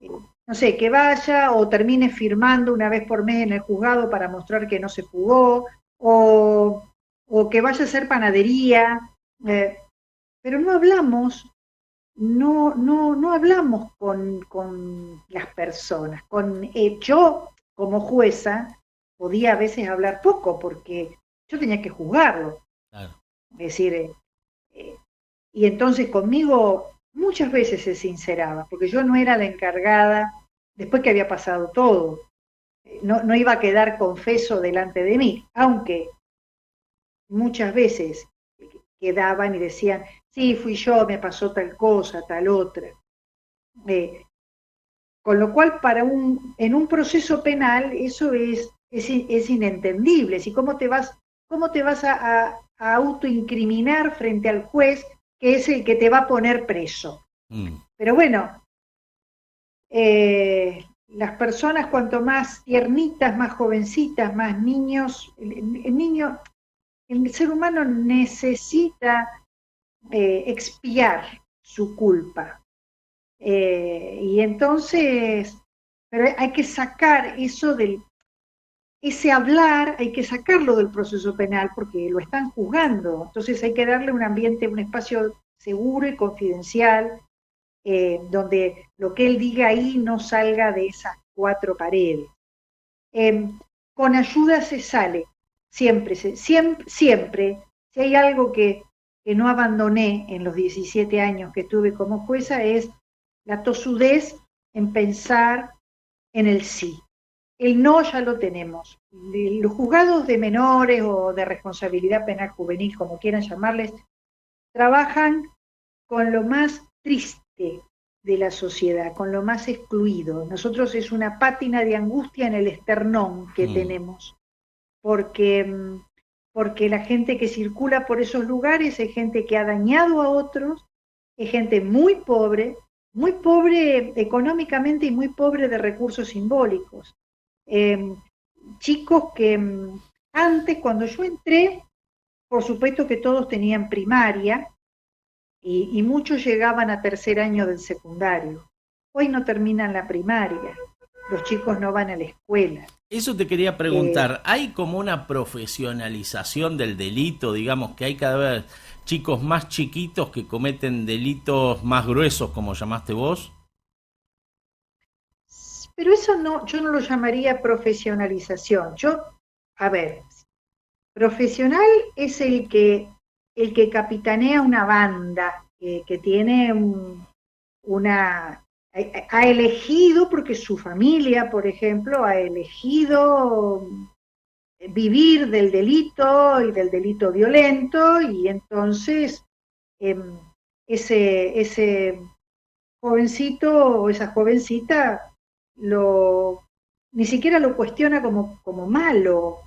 no sé, que vaya o termine firmando una vez por mes en el juzgado para mostrar que no se jugó, o que vaya a hacer panadería, eh, pero no hablamos, no hablamos con las personas. Yo, como jueza, podía a veces hablar poco porque yo tenía que juzgarlo. Claro. Es decir, eh, y entonces conmigo muchas veces se sinceraba, porque yo no era la encargada, después que había pasado todo, no iba a quedar confeso delante de mí, aunque muchas veces quedaban y decían, sí, fui yo, me pasó tal cosa, tal otra. Eh, con lo cual, en un proceso penal, eso es inentendible. Si cómo te vas a autoincriminar frente al juez, que es el que te va a poner preso? Mm. Pero bueno, las personas cuanto más tiernitas, más jovencitas, más niños, el ser humano necesita expiar su culpa. Y entonces, pero hay que sacar ese hablar, hay que sacarlo del proceso penal porque lo están juzgando. Entonces hay que darle un ambiente, un espacio seguro y confidencial, donde lo que él diga ahí no salga de esas cuatro paredes. Eh, con ayuda se sale, siempre. Si hay algo que no abandoné en los 17 años que estuve como jueza es la tosudez en pensar en el sí. El no ya lo tenemos. Los juzgados de menores o de responsabilidad penal juvenil, como quieran llamarles, trabajan con lo más triste de la sociedad, con lo más excluido. Nosotros es una pátina de angustia en el esternón que Mm. tenemos, porque, porque la gente que circula por esos lugares es gente que ha dañado a otros, es gente muy pobre económicamente y muy pobre de recursos simbólicos. Eh, chicos que Antes, cuando yo entré, por supuesto que todos tenían primaria y muchos llegaban a tercer año del secundario. Hoy no terminan la primaria, los chicos no van a la escuela. Eso te quería preguntar, ¿hay como una profesionalización del delito? Digamos que hay cada vez chicos más chiquitos que cometen delitos más gruesos, como llamaste vos. Pero eso no, yo no lo llamaría profesionalización. A ver, profesional es el que capitanea una banda, que tiene ha elegido, porque su familia, por ejemplo, ha elegido vivir del delito y del delito violento, y entonces ese jovencito o esa jovencita ni siquiera lo cuestiona como malo,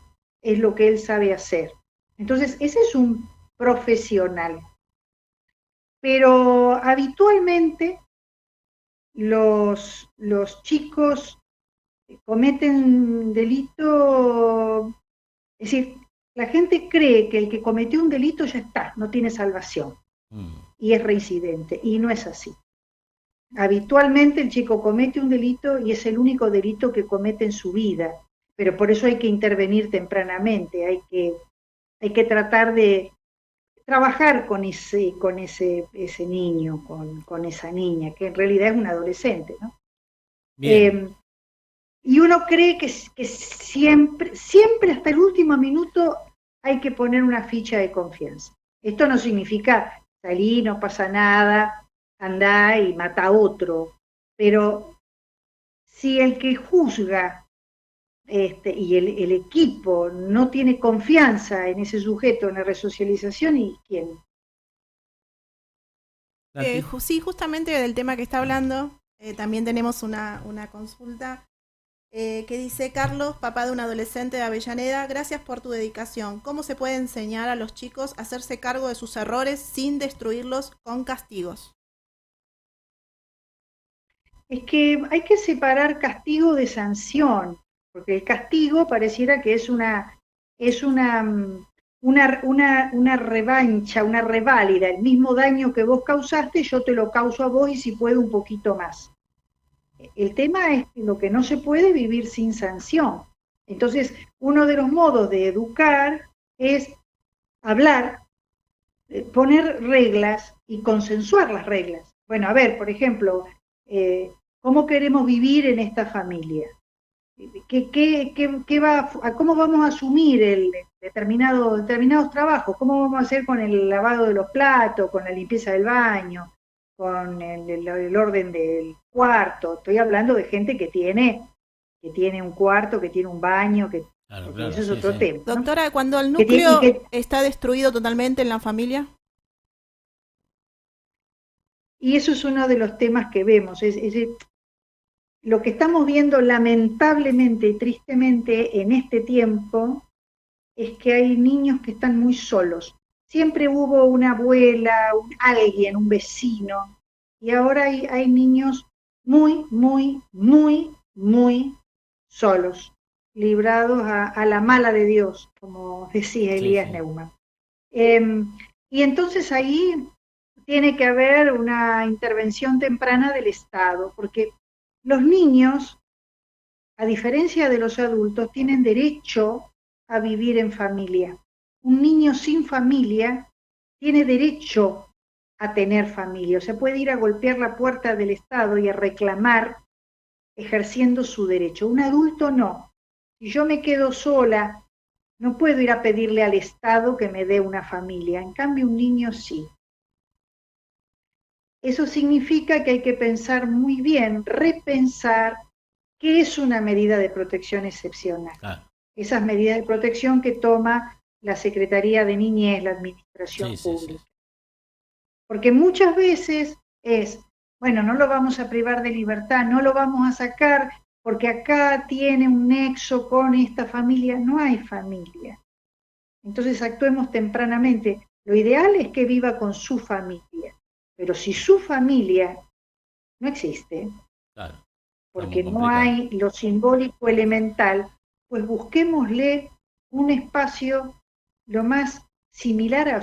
es lo que él sabe hacer. Entonces, ese es un profesional. Pero habitualmente los chicos cometen delito, es decir, la gente cree que el que cometió un delito ya está, no tiene salvación, y es reincidente, y no es así. Habitualmente el chico comete un delito y es el único delito que comete en su vida, pero por eso hay que intervenir tempranamente, hay que tratar de trabajar con ese niño, con esa niña, que en realidad es un adolescente, ¿no? Y uno cree que siempre hasta el último minuto hay que poner una ficha de confianza. Esto no significa salir, no pasa nada, andá y mata a otro, pero si el que juzga y el equipo no tiene confianza en ese sujeto, en la resocialización, ¿y quién? Sí, justamente del tema que está hablando, también tenemos una consulta que dice: Carlos, papá de un adolescente de Avellaneda, gracias por tu dedicación. ¿Cómo se puede enseñar a los chicos a hacerse cargo de sus errores sin destruirlos con castigos? Es que hay que separar castigo de sanción, porque el castigo pareciera que es una revancha, una reválida. El mismo daño que vos causaste, yo te lo causo a vos, y si puedo un poquito más. El tema es que lo que no se puede vivir sin sanción. Entonces, uno de los modos de educar es hablar, poner reglas y consensuar las reglas. Bueno, a ver, por ejemplo, ¿cómo queremos vivir en esta familia? ¿Cómo vamos a asumir determinados trabajos? ¿Cómo vamos a hacer con el lavado de los platos, con la limpieza del baño, con el orden del cuarto? Estoy hablando de gente que tiene un cuarto, que tiene un baño, claro, eso es otro tema, ¿no? Doctora, cuando el núcleo está destruido totalmente en la familia. Y eso es uno de los temas que vemos. Lo que estamos viendo lamentablemente y tristemente en este tiempo es que hay niños que están muy solos. Siempre hubo una abuela, alguien, un vecino, y ahora hay niños muy, muy, muy, muy solos, librados a la mala de Dios, como decía Elías Neumann. Y entonces ahí tiene que haber una intervención temprana del Estado, porque los niños, a diferencia de los adultos, tienen derecho a vivir en familia. Un niño sin familia tiene derecho a tener familia, o sea, puede ir a golpear la puerta del Estado y a reclamar, ejerciendo su derecho. Un adulto no. Si yo me quedo sola, no puedo ir a pedirle al Estado que me dé una familia. En cambio, un niño sí. Eso significa que hay que pensar muy bien, repensar qué es una medida de protección excepcional. Esas medidas de protección que toma la Secretaría de Niñez, la Administración Pública. Porque muchas veces bueno, no lo vamos a privar de libertad, no lo vamos a sacar porque acá tiene un nexo con esta familia. No hay familia. Entonces actuemos tempranamente. Lo ideal es que viva con su familia. Pero si su familia no existe, porque no hay lo simbólico elemental, pues busquémosle un espacio lo más similar a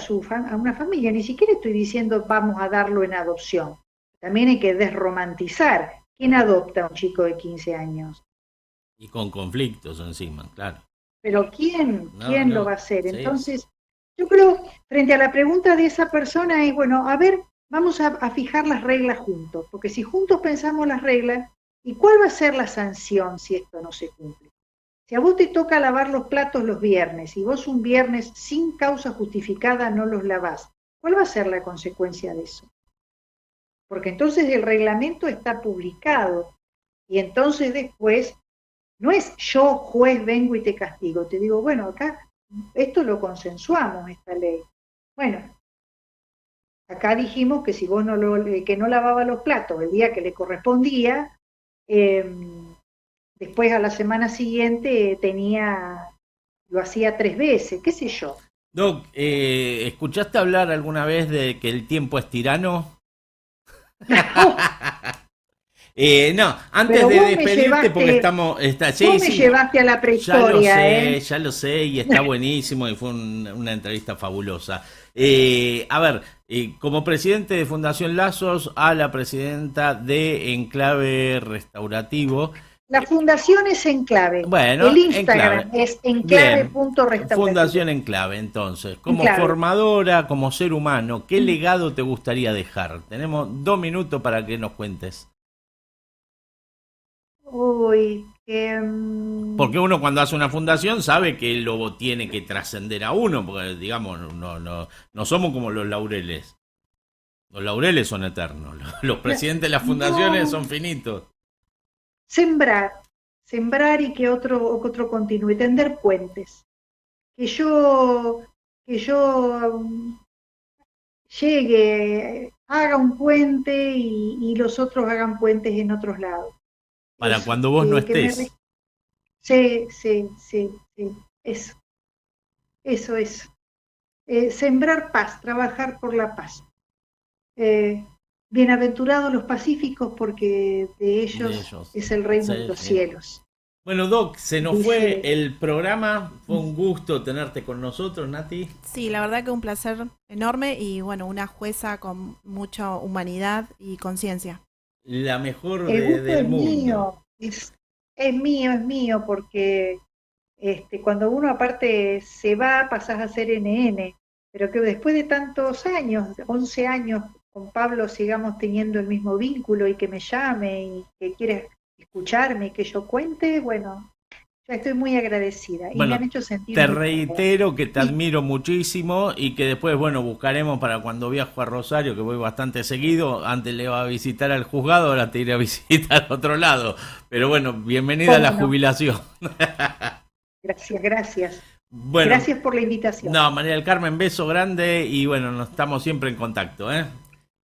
una familia. Ni siquiera estoy diciendo vamos a darlo en adopción. También hay que desromantizar. ¿Quién adopta a un chico de 15 años? Y con conflictos encima, claro. Pero ¿quién lo va a hacer? Sí. Entonces, yo creo, frente a la pregunta de esa persona es, bueno, a ver, vamos a fijar las reglas juntos, porque si juntos pensamos las reglas, ¿y cuál va a ser la sanción si esto no se cumple? Si a vos te toca lavar los platos los viernes y vos un viernes sin causa justificada no los lavás, ¿cuál va a ser la consecuencia de eso? Porque entonces el reglamento está publicado y entonces después no es yo juez vengo y te castigo, te digo, bueno, acá esto lo consensuamos, esta ley. Bueno, acá dijimos que si vos que no lavaba los platos el día que le correspondía, después a la semana siguiente lo hacía 3 veces, qué sé yo. Doc, ¿escuchaste hablar alguna vez de que el tiempo es tirano? No, antes de despedirte, porque estamos... vos me llevaste a la prehistoria, ya lo sé, y está buenísimo, y fue una entrevista fabulosa. A ver, como presidente de Fundación Lazos, a la presidenta de Enclave Restaurativo... La fundación es Enclave. Bueno, el Instagram Enclave. Es enclave.restaurativo. Fundación Enclave, entonces. Como formadora, como ser humano, ¿qué legado te gustaría dejar? Tenemos 2 minutos para que nos cuentes. Uy, porque uno cuando hace una fundación sabe que lo tiene que trascender a uno, porque digamos, no somos como los laureles. Los laureles son eternos, los presidentes de las fundaciones son finitos. Sembrar y que otro continúe, tender puentes. Que yo llegue, haga un puente y los otros hagan puentes en otros lados. Para cuando vos no estés. Sí, eso es. Sembrar paz, trabajar por la paz. Bienaventurados los pacíficos porque de ellos es el reino de los cielos. Bueno, Doc, se nos fue el programa. Fue un gusto tenerte con nosotros, Nati. Sí, la verdad que un placer enorme y bueno, una jueza con mucha humanidad y conciencia. La mejor del mundo. Es mío, porque cuando uno aparte se va, pasás a ser NN, pero que después de tantos años, 11 años, con Pablo sigamos teniendo el mismo vínculo y que me llame y que quiera escucharme y que yo cuente, bueno, yo estoy muy agradecida y me han hecho sentir. Te reitero que te admiro muchísimo y que después, bueno, buscaremos para cuando viajo a Rosario, que voy bastante seguido. Antes le iba a visitar al juzgado, ahora te iré a visitar a otro lado. Pero bueno, bienvenida a la jubilación. Gracias. Bueno, gracias por la invitación. No, María del Carmen, beso grande y bueno, nos estamos siempre en contacto, ¿eh?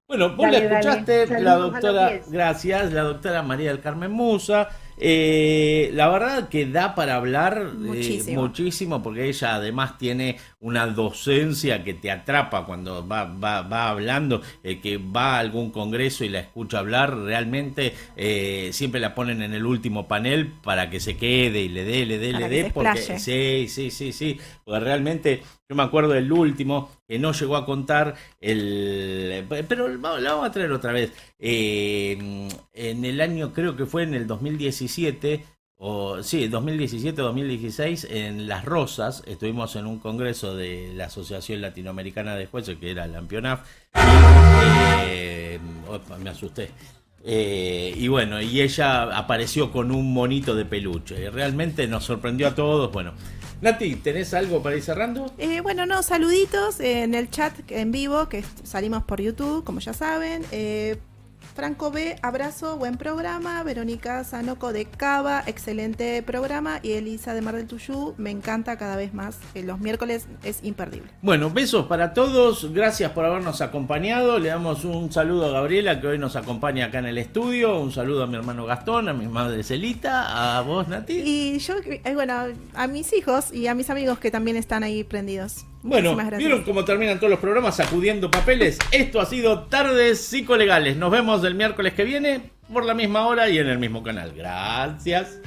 Bueno, vos la escuchaste, la doctora, gracias, la doctora María del Carmen Musa. La verdad que da para hablar muchísimo, porque ella además tiene una docencia que te atrapa cuando va hablando, que va a algún congreso y la escucha hablar, realmente siempre la ponen en el último panel para que se quede y le dé, porque sí, porque realmente yo me acuerdo del último que no llegó a contar pero la vamos a traer otra vez. En el año, creo que fue en el 2017, 2017-2016, en Las Rosas, estuvimos en un congreso de la Asociación Latinoamericana de Jueces, que era la AMPIONAF, me asusté. Y bueno, y ella apareció con un monito de peluche, realmente nos sorprendió a todos. Bueno, Nati, ¿tenés algo para ir cerrando? Bueno, no, saluditos en el chat en vivo, que salimos por YouTube, como ya saben. Franco B, abrazo, buen programa. Verónica Sanoco de Cava, excelente programa. Y Elisa de Mar del Tuyú, me encanta cada vez más. Los miércoles es imperdible. Bueno, besos para todos. Gracias por habernos acompañado. Le damos un saludo a Gabriela, que hoy nos acompaña acá en el estudio. Un saludo a mi hermano Gastón, a mi madre Celita, a vos, Nati. Y yo, bueno, a mis hijos y a mis amigos que también están ahí prendidos. Bueno, ¿vieron cómo terminan todos los programas sacudiendo papeles? Esto ha sido Tardes Psicolegales. Nos vemos el miércoles que viene por la misma hora y en el mismo canal. Gracias.